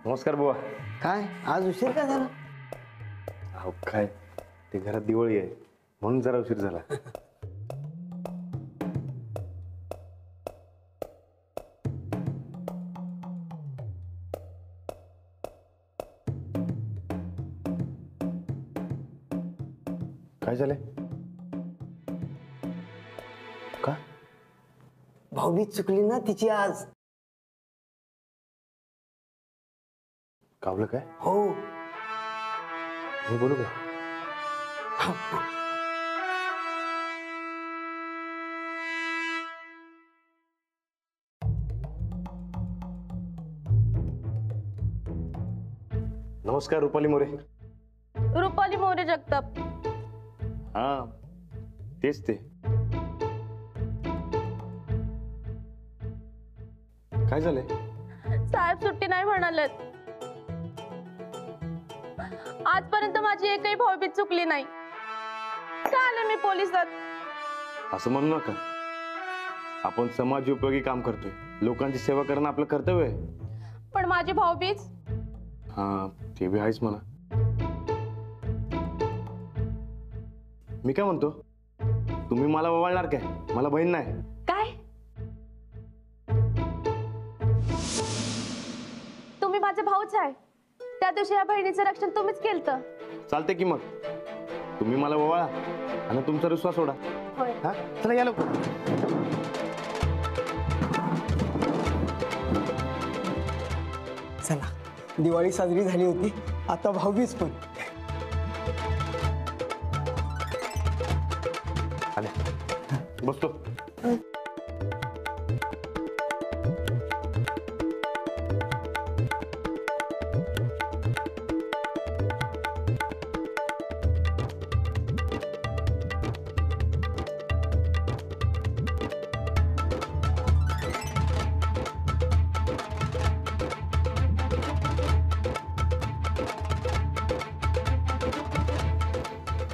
नमस्कार बुवा. काय आज उशीर का झाला? अहो काय ते घरात दिवाळी आहे म्हणून जरा उशीर झाला. काय झालंय? का? भाऊबीज चुकली ना तिची आज. कावलं काय? हो. मी बोलू का? नमस्कार रुपाली मोरे. रुपाली मोरे जगताप. हा तेच ते. काय झालंय? साहेब सुट्टी नाही म्हणालेत. आजपर्यंत माझी एकही भाऊबीज चुकली नाही. का आले मी पोलिसात? असं म्हणू नका. आपण समाज उपयोगी काम करतोय. लोकांची सेवा करणं आपलं कर्तव्य आहे. पण माझी भाऊबीज? हा ते बी आहेच म्हणा. मी काय म्हणतो, तुम्ही मला ओवाळणार काय? मला बहीण नाही. काय? तुम्ही माझे भाऊच आहे. त्या दिवशी या बहिणीचं रक्षण तुम्हीच केलं. चालते की मग तुम्ही मला ओवाळा आणि तुमचा विश्वास सोडा. होय. हा चला या लवकर. चला दिवाळी साजरी झाली होती, आता भाऊबीज पण. आले बसतो.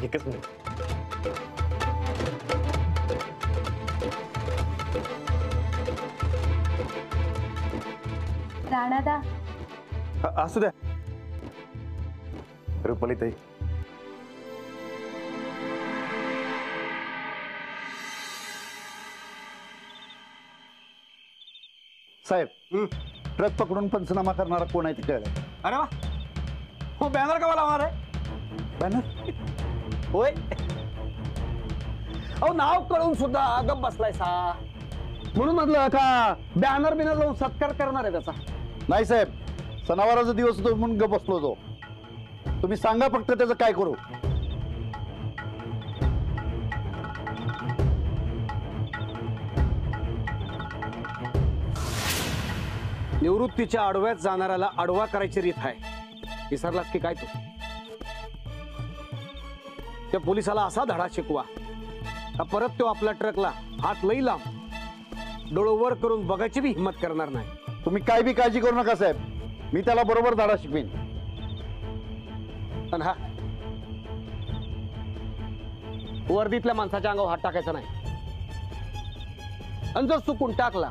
एकच मिनिट. राणादा. असू द्या रुपाली ताई. साहेब ट्रक पकडून पंचनामा करणारा कोण आहे ते कळलं. अरे वा, हो बॅनर का लावणार आहे? बॅनर होय. अहो नाव कळून सुद्धा गप बसलाय सा, म्हणून म्हटलं का बॅनर बिनर लावून सत्कार करणार आहे त्याचा. नाही साहेब, सणावाराचा दिवस होतो म्हणून गप बसलो होतो. तुम्ही सांगा फक्त त्याचं काय करू. निवृत्तीच्या आडव्यात जाणाऱ्याला आडवा करायची रीत आहे. विसरलास की काय तू? त्या पोलिसाला असा धडा शिकवा का परत तो आपल्या ट्रकला हात लई लांब डोळं वर करून बघायची बी हिंमत करणार नाही. तुम्ही काय बी काळजी करू नका साहेब, मी त्याला बरोबर धडा शिकवीन. पण हा वर्दीतल्या माणसाच्या अंगावर हात टाकायचा नाही. आणि जर चुकून टाकला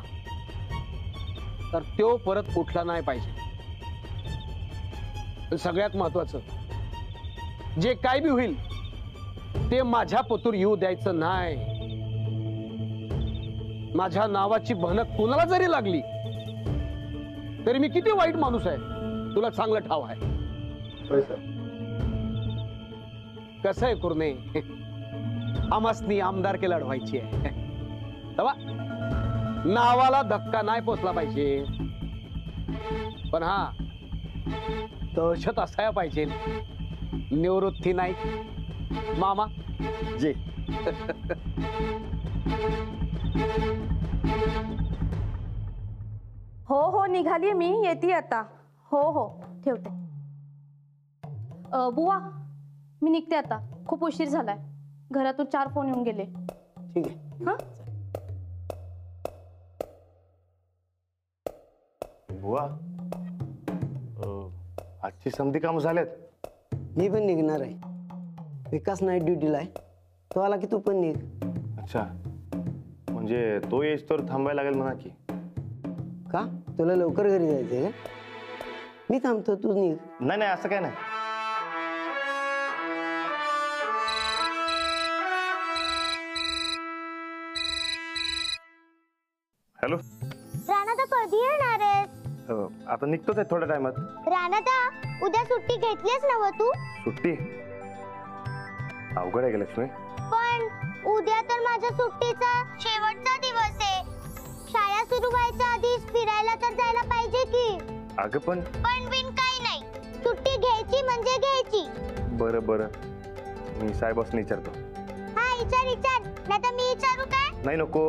तर तो परत उठला नाही पाहिजे. सगळ्यात महत्वाचं, जे काय बी होईल ते माझ्या पोतूर येऊ द्यायचं नाही. माझ्या नावाची भनक कुणाला जरी लागली तरी मी किती वाईट माणूस आहे तुला चांगलं ठाव आहे. कसं आहे कुर्ने, आमासनी आमदारकी लढवायची आहे. तेव्हा नावाला धक्का नाही पोचला पाहिजे. पण हा दहशत असायला पाहिजे. निवृत्ती नाही मामा जे हो हो निघाली मी, येते आता. हो हो ठेवते. बुवा मी निघते आता, खूप उशीर झालाय. घरातून 4 फोन येऊन गेले. ठीक आहे. हा बुवा आजची समधी कामं झालेत. मी पण निघणार आहे. विकास नाईट ड्युटीला आहे, तो आला की तू पण निघ. अच्छा, म्हणजे तो येस तर थांबायला लागेल म्हणा की. का तुला लवकर घरी जायचंय का? मी थांबतो, तू निघ. नाही नाही असं काय नाही. हॅलो. राणादा कधी येणार आहेस? आता निघतोच आहे थोड्या टायमात. राणादा उद्या सुट्टी घेतलीस ना तू? सुट्टी अवघड आहे का लक्ष्मी? पण उद्या तर माझ्या सुट्टीचा शेवटचा दिवस आहे. शाळा सुरू व्हायच्या आधीच फिरायला तर जायला पाहिजे की. अगं पण बिन काही नाही, सुट्टी घ्यायची म्हणजे घ्यायची. बरं बरं, मी साहेबांनी विचारतो. हा विचार नाही तर मी विचारू काय? नाही नको,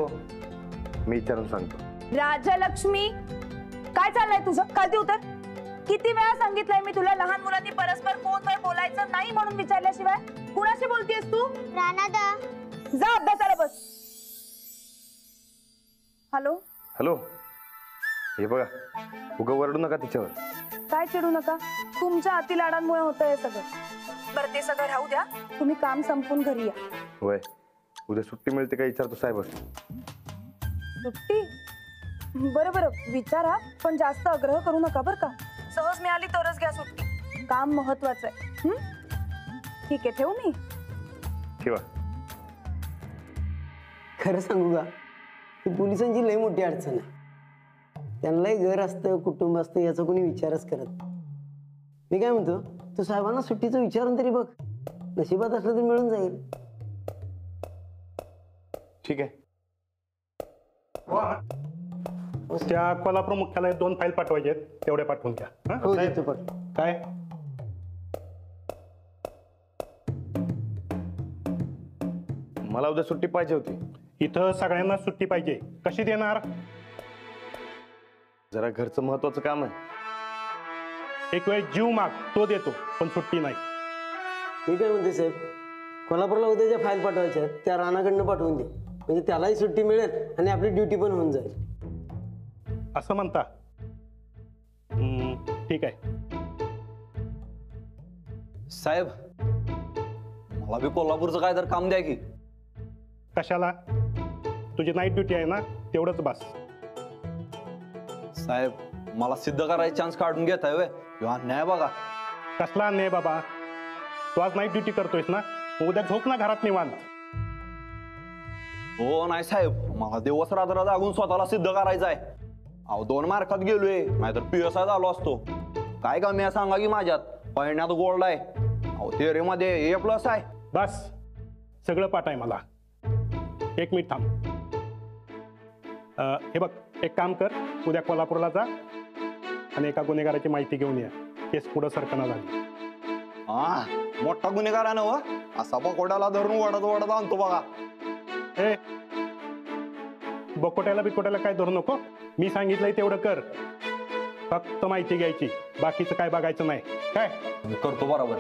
मी विचारून सांगतो. राजलक्ष्मी, काय चाललंय तुझं? खाली उतर. किती वेळा सांगितलंय मी तुला, लहान मुलांनी परस्पर फोनवर बोलायचं नाही म्हणून विचारल्याशिवाय. कुणाशी बोलतेस तू? राणादा जा अभ्यासाला बस. हॅलो. हॅलो, हे बघा, उगा वरडू नका तिच्यावर. काय चिडू नका, तुमच्या अतिलाडांमुळे होतं हे सगळं. बरं ते सगळं राहू द्या, तुम्ही काम संपून घरी या. होय, उद्या सुट्टी मिळते का विचारतो साहेब. सुट्टी? बरं बरं विचारा, पण जास्त आग्रह करू नका बरं का. सहज मिळाली तरच घ्या सुट्टी, काम महत्वाचं आहे. ठीक आहे, ठेवू मी? ठेवा. खरं सांगू का, ही पोलिसांची लई मोठी अडचण आहे. त्यांनाही घर असतं, कुटुंब असतं, याचा कोणी विचारच करत. मी काय म्हणतो, तू साहेबांना सुट्टीचं विचारून तरी बघ, नशिबात असलं तर मिळून जाईल. ठीक आहे. त्या कोल्हापूर मुख्यालयात 2 फाईल पाठवायचे आहेत, तेवढे पाठवून द्या. हं? हो देतो पण. काय मला उद्या सुट्टी पाहिजे होती. इथं सगळ्यांना सुट्टी पाहिजे, कशी देणार? जरा घरचं महत्वाचं काम आहे. एक वेळ जीव माग, तो देतो, पण सुट्टी नाही. मी काय म्हणते साहेब, कोल्हापूरला उद्या ज्या फाईल पाठवायच्या आहेत त्या राणाकडनं पाठवून दे, म्हणजे त्यालाही सुट्टी मिळेल आणि आपली ड्युटी पण होऊन जाईल. असं म्हणता? ठीक आहे. साहेब, मला बी कोल्हापूरचं काय तर काम द्या की. कशाला? तुझी नाईट ड्युटी आहे ना, तेवढंच बस. साहेब, मला सिद्ध करायचा चान्स काढून घेताय व्हय? किंवा नाही बघा. कसला नाही बाबा, तू आज नाईट ड्युटी करतोयस ना, उद्या झोप ना घरात निवांत. हो नाही साहेब, मला दिवस रात्र जागून स्वतःला सिद्ध करायचं आहे. अहो 2 मार्कात गेलोय, नाहीतर PSI झालो असतो. काय कमी आहे सांगा की माझ्यात? पळण्यात गोल्ड आहे, अहो थिअरीमध्ये A+ आहे. बस, सगळं पाठ आहे मला. 1 मिनिट थांब. हे बघ, एक काम कर, उद्या कोल्हापूरला जा आणि एका गुन्हेगाराची माहिती घेऊन या. केस पुढं सरकना झाली. हा, मोठा गुन्हेगार आहे ना व? असा बकोड्याला धरून वडत आणतो बघा. ए, बकोट्याला बिकोट्याला काय धरू नको, मी सांगितलंय तेवढं कर. फक्त माहिती घ्यायची, बाकीचं काय बघायचं नाही. काय मी करतो बरोबर.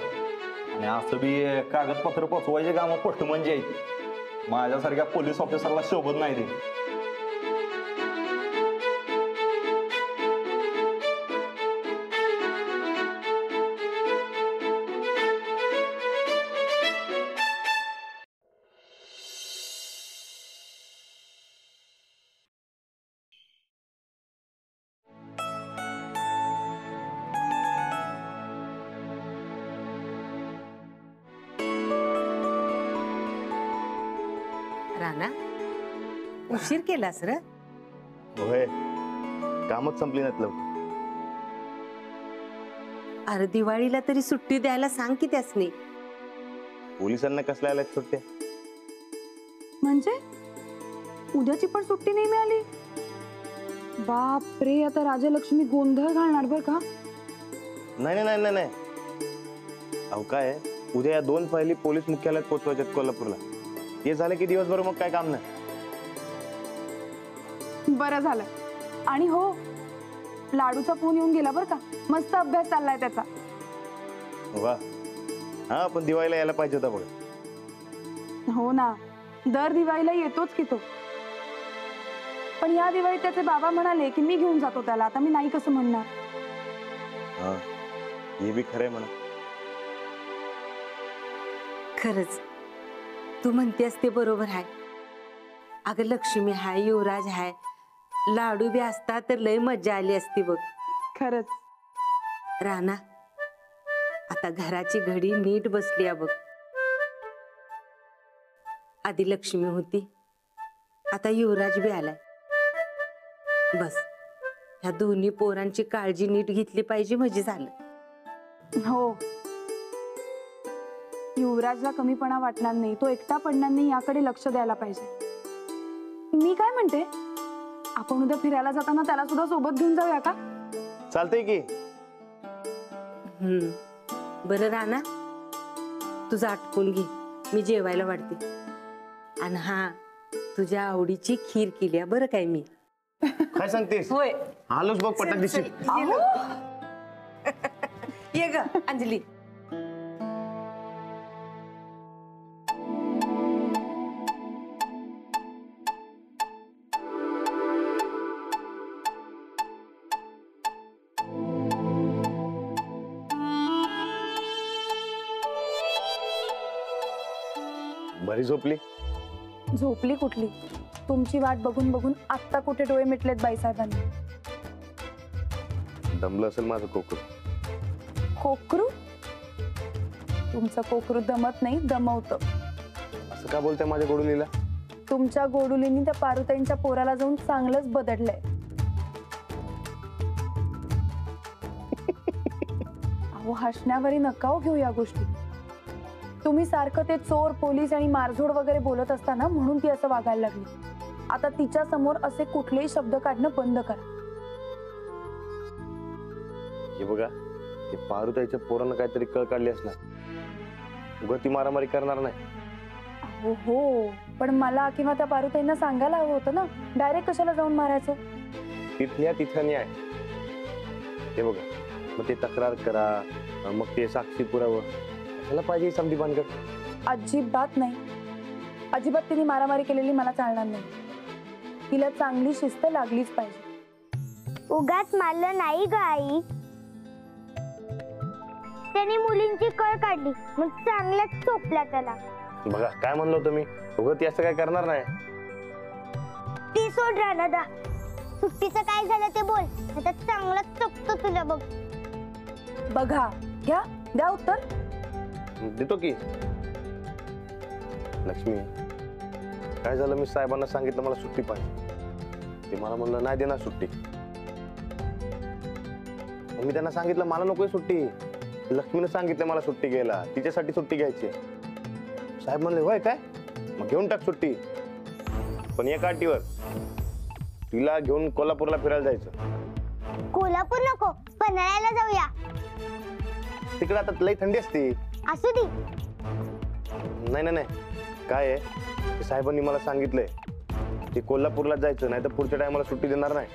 आणि असं बी कागदपत्र पोचवायचे काम पोस्ट म्हणजे आहेत. माझ्यासारख्या पोलीस ऑफिसरला शोभत नाही ते. राणा, उशीर केलास र? होय, कामच संपली नाहीत लवकर. अरे दिवाळीला तरी सुट्टी द्यायला सांग की त्यासनी. पोलिसांना कसल्या आल्यात सुट्ट्या? म्हणजे उद्याची पण सुट्टी नाही मिळाली? बाप रे, आता राजलक्ष्मी गोंधळ घालणार बर का. नाही नाही नाही नाही, अहो काय आहे, उद्या या 2 फायली पोलीस मुख्यालयात पोहोचवायच्यात कोल्हापूरला. हे झालं की दिवसभर मग काय काम नाही. बरं झालं. आणि हो, लाडूचा फोन येऊन गेला बर का, मस्त अभ्यास चाललाय त्याचा. वा, हा पण दिवाळीला यायला पाहिजे होता बघा. हो ना, दर दिवाळीला येतोच की तो. पण या दिवाळीत त्याचे बाबा म्हणाले की मी घेऊन जातो त्याला. आता मी नाही कसं म्हणणार. हा, हे बी खरंय म्हणा. खरंच तू म्हणतेस ते बरोबर आहे. अगं लक्ष्मी हाय, युवराज हाय, लाडू बी असता तर लय मज्जा आली असती बघ. खरंच. राणा, आता घराची घडी नीट बसली बघ. आधी लक्ष्मी होती, आता युवराज बी आलाय. बस ह्या दोन्ही पोरांची काळजी नीट घेतली पाहिजे म्हणजे झालं. हो, युवराजला कमीपणा वाटणार नाही, तो एकटा पडणार नाही याकडे लक्ष द्यायला पाहिजे. मी काय म्हणते, आपण उद्या फिरायला जाताना त्याला सुद्धा सोबत घेऊन जाऊया का? चालतंय की. बरं राणा, तुझं आटपून घे, मी जेवायला वाढते. आणि हा, तुझ्या आवडीची खीर केली बरं काय मी. काय सांगतेस? होय. आलोच बघ, पटक दिसतील. ये ग अंजली. बरी झोपली? झोपली कुठली, तुमची वाट बघून बघून आत्ता कुठे डोळे मिटलेत बाईसाहेबांनी. दमलं असेल माझं कोकरू. कोकरू? तुमचं कोकरू दमत नाही, दमवतं. असं का बोलते माझ्या गोडुलीला? तुमच्या गोडुलीनी त्या पारुताईंच्या पोराला जाऊन चांगलंच बदललंय. अहो, हसण्यावरी नका घेऊ या गोष्टी. तुम्ही सारखं ते चोर, पोलीस आणि मारझोड वगैरे बोलत असताना म्हणून ती असं वागायला लागली. आता तिच्या समोर असे कुठलेही शब्द काढणं बंद करा. हे बघा, ते पारुताईच्या पोरानं काहीतरी कळ काढली असणार. उगा ती मारामारी करणार नाही. हो हो, पण मला किंवा त्या पारुताईंना सांगायला हवं होतं ना, डायरेक्ट कशाला जाऊन मारायचं. तिथल्या तिथं न्याय. हे बघा, मग ते तक्रार करा, मग ते साक्षी पुरावं, कशाला पाहिजे समधी बांधकर? अजिबात नाही, अजिबात तिने मारामारी केलेली मला चालणार नाही. तिला चांगली शिस्त लागलीच पाहिजे. उगाच मारलं नाही ग आई, त्याने मुलींची कळ काढली, मग चांगलाच चोपला त्याला. बघा काय म्हणलो होतो मी, उगं ती असं काय करणार नाही. ती सोड राणा, सुट्टीचं काय झालं ते बोल, आता चांगलाच चोपतो तुला बघ. बघा, घ्या, द्या उत्तर. देतो की. लक्ष्मी, काय झालं, मी साहेबांना सांगितलं मला सुट्टी पाहिजे. ते मला म्हणलं नाही देणार सुट्टी. मी त्यांना सांगितलं मला नकोय सुट्टी. लक्ष्मीने सांगितलं मला सुट्टी घ्यायला, तिच्यासाठी सुट्टी घ्यायची. साहेब म्हणले होय काय, मग घेऊन टाक सुट्टी, पण एका अटीवर, तिला घेऊन कोल्हापूरला फिरायला जायचं. कोल्हापूर नको, पन्हाळ्याला जाऊया. तिकडे आता लई थंडी असते. असू दे. नाही नाही नाही, काय आहे, साहेबांनी मला सांगितलंय ते कोल्हापूरला जायचं, नाही तर पुढच्या टायमाला सुट्टी देणार नाही.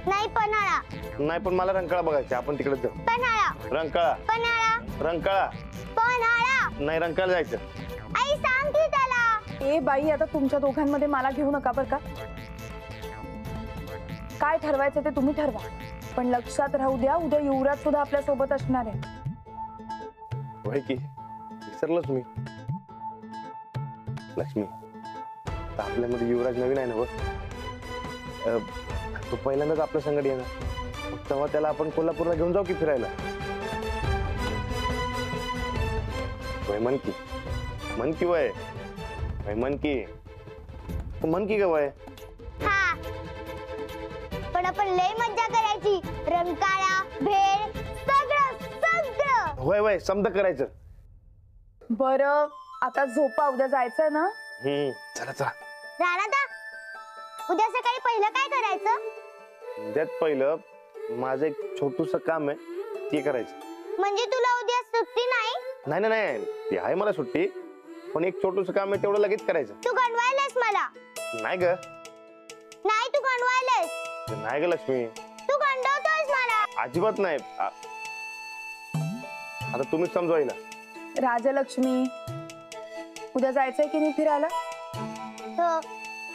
नाही पन्हाळा. नाही, पण मला रंकाळा बघायचा, आपण तिकडे जाऊ. पन्हाळा. रंकाळा. पन्हाळा. रंकाळा. पन्हाळा. नाही, रंकाळा जायचं. आई सांग की त्याला. ए बाई, आता तुमच्या दोघांमध्ये मला घेऊ नका बरं का. काय ठरवायचं ते तुम्ही ठरवा, पण लक्षात राहू द्या, उद्या युवराज सुद्धा आपल्या सोबत असणार आहे. होय की, विसरलोच मी. लक्ष्मी, तर आपल्यामध्ये युवराज नवीन आहे ना बघ, तो पहिल्यांदाच आपल्या संगत येणार, तेव्हा त्याला आपण कोल्हापूरला घेऊन जाऊ की फिरायला. वय मन की, मन की वय, वय मन की, मन की ग वय. हा, पण आपण लय मज्जा करायची. रंकाळा, भेळ, सगळं सगळं. होय वय, समजा करायचं. बरं, आता झोपा, उद्या जायचंय ना. चला चला. राणा, उद्या सकाळी पहिलं काय करायचं? त्यात पहिलं माझं एक छोटूस काम आहे, ते करायचं. म्हणजे तुला उद्या सुट्टी नाही? नाही नाही नाही, ते आहे मला सुट्टी, पण एक छोटूस काम आहे, तेवढं लगेच करायचं. तू गंडवायलास मला. नाही ग. नाही, तू गंडवायलास. नाही ग लक्ष्मी, तू गंडवतोस मला. अजिबात नाही. आता तुम्हीच समजवायला. राजलक्ष्मी, उद्या जायचंय की नाही फिरायला? हो.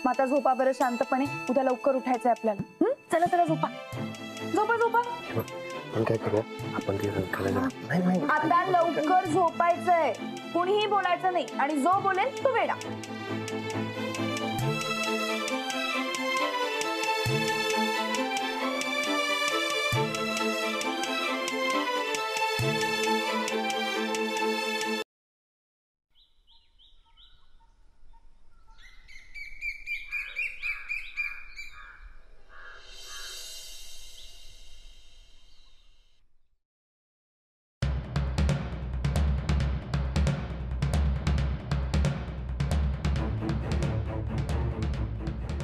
मग आता झोपा बरं शांतपणे, उद्या लवकर उठायचंय आपल्याला. चला चला, झोपा झोपा झोपा. आपण काय करूया, आपण ते रंकाळ्याला जाऊ. नाही नाही, आता लवकर झोपायचंय, कुणीही बोलायचं नाही, आणि जो बोलेल तो वेडा.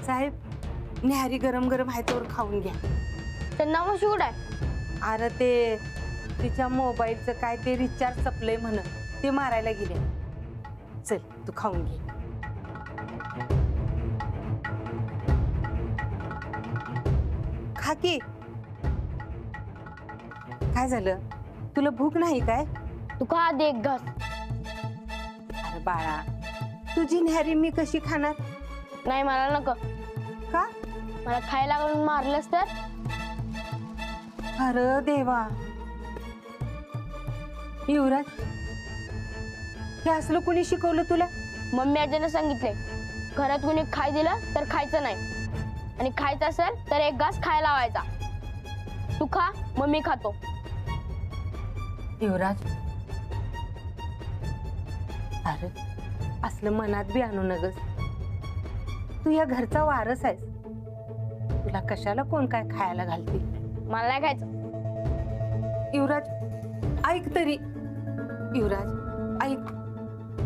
साहेब न्याहारी गरम गरम आहे तोवर खाऊन घ्या. त्यांना मग कुठं आहे? अरे ते तिच्या मोबाईलचं काय ते रिचार्ज संपलंय म्हण ते मारायला गेले. चल तू खाऊन घे. खा की. काय झालं तुला भूक नाही काय? तू खा दे एक घास. अरे बाळा तुझी न्याहारी मी कशी खाणार? नाही मला नको. का? मला खायला घालून मारलंस तर? अरे देवा. युवराज हे असलं कुणी शिकवलं तुला? मम्मी आजीने सांगितले घरात कुणी खाय दिलं तर खायचं नाही आणि खायचं असेल तर एक घास खायला लावायचा. तू खा मग मी खातो. युवराज अरे असलं मनात बी आणू नगस. तू या घरचा वारस आहेस. तुला कशाला कोण काय खायला घालते? मला नाही खायचं. युवराज ऐक तरी. युवराज ऐक.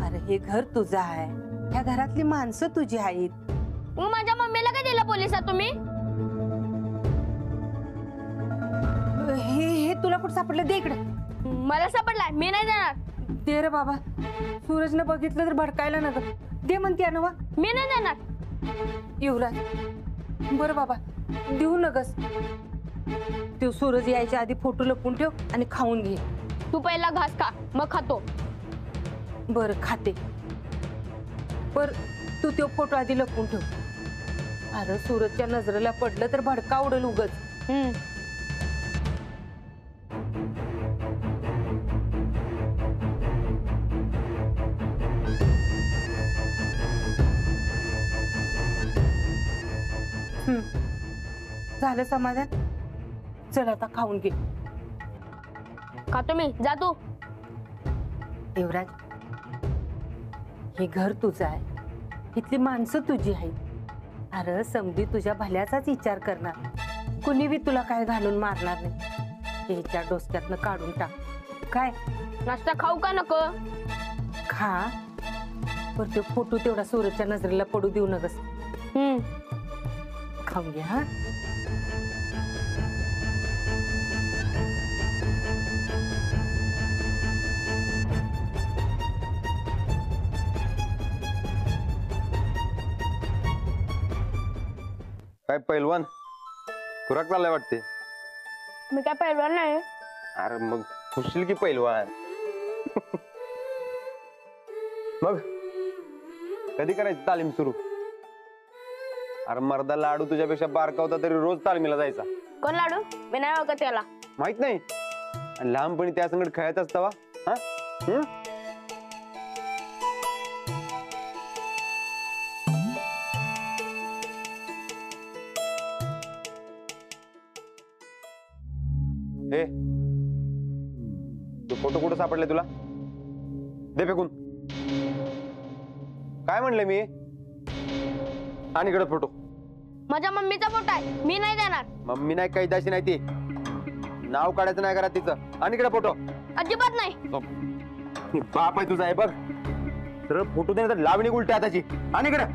अरे हे घर तुझं आहे. ह्या घरातली माणसं तुझी आहेत. मग माझ्या मम्मीला काय दिलं पोलिसात तुम्ही? हे तुला कुठं सापडलं? दे इकडे. मला सापडलाय मी नाही देणार. दे रे बाबा. सूरजनं बघितलं तर भडकायला नका. दे म्हणते ना. मी नाही देणार. युवराज बरं बाबा देऊ नगस. ते सूरज यायच्या आधी फोटो लपवून ठेव आणि खाऊन घे. तू पहिला घास खा मग खातो. बरं खाते. पर तू तो फोटो आधी लपवून ठेव. अरे सूरजच्या नजरेला पडलं तर भडका उडल उगच. झालं समाधान? चल आता खाऊन घे. खातो मी. जा तू. युवराज हे घर तुझं आहे. इथली माणसं तुझी आहेत. अरे समधी तुझ्या भल्याचाच विचार करणार. कुणी बी तुला काय घालून मारणार नाही. ह्याच्या डोसक्यातनं काढून टाक. काय नाश्ता खाऊ का नको? खा. पर ते फोटो तेवढा सूरजच्या नजरेला पडू देऊ नगस. खाऊन घे. हा काय पैलवान खुराक चाललाय वाटते? मी काय पैलवान नाही. अरे मग खुशील की पैलवान. मग कधी करायची तालीम सुरू? अरे मर्दा लाडू तुझ्यापेक्षा बारका होता तरी रोज तालमीला जायचा. कोण लाडू? मी नाही ओळखत त्याला. माहित नाही? आणि लहानपणी त्या संगत खेळायचा असता वा. हा ए तू फोटो कुठं सापडले तुला? दे फेकून. काय म्हणले मी? आणि इकडे फोटो. माझ्या मम्मीचा फोटो आहे. मी नाही देणार. मम्मी नाही काही दाशी नाही ती. नाव काढायचं नाही करा तिचं. आणि इकडे फोटो. अजिबात नाही. बाप आहे तुझा आहे बघ. तर फोटो दे तर लावणी उलट्या त्याची. आणि इकडे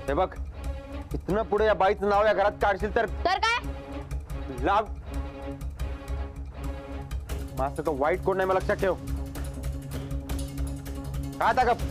हे बघ. इथनं पुढे या बाईचं नाव या घरात काढशील तर काय लाभ. माझं तर वाईट कोण नाही मला लक्षात ठेव. काय आता गप.